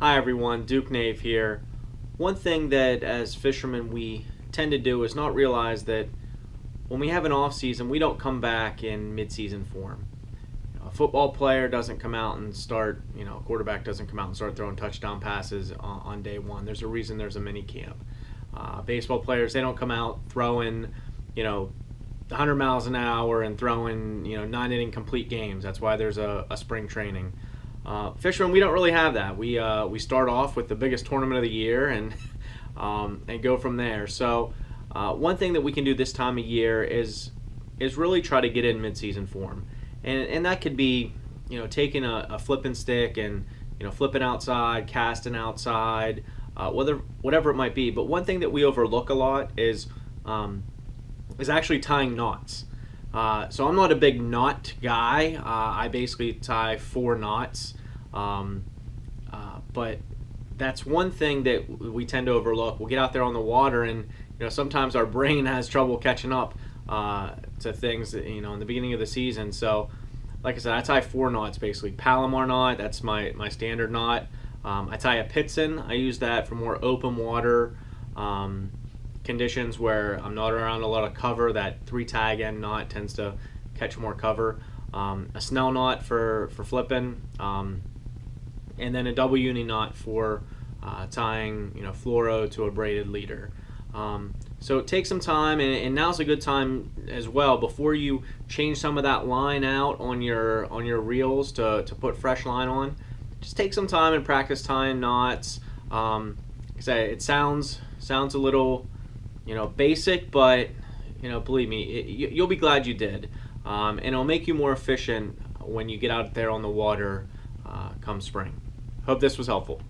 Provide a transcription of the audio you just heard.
Hi everyone, Duke Nave here. One thing that as fishermen we tend to do is not realize that when we have an off season, we don't come back in mid-season form. A football player doesn't come out and start, a quarterback doesn't come out and start throwing touchdown passes on day one. There's a reason there's a mini camp. Baseball players, they don't come out throwing, 100 miles an hour and throwing, 9 inning complete games. That's why there's a spring training. Fishermen, we don't really have that. We start off with the biggest tournament of the year and go from there. So one thing that we can do this time of year is really try to get in mid-season form, and that could be taking a flipping stick and flipping outside, casting outside, whatever it might be. But one thing that we overlook a lot is actually tying knots. So I'm not a big knot guy. I basically tie 4 knots. But that's one thing that we tend to overlook. We'll get out there on the water and sometimes our brain has trouble catching up to things in the beginning of the season. So like I said, I tie 4 knots basically. Palomar knot, that's my standard knot. I tie a Pitson. I use that for more open water conditions where I'm not around a lot of cover. That 3 tag end knot tends to catch more cover. A Snell knot for flipping, and then a double uni knot for tying fluoro to a braided leader. So take some time, and now's a good time as well before you change some of that line out on your reels to put fresh line on. Just take some time and practice tying knots. It sounds a little basic, but believe me, you'll be glad you did, and it'll make you more efficient when you get out there on the water come spring. Hope this was helpful.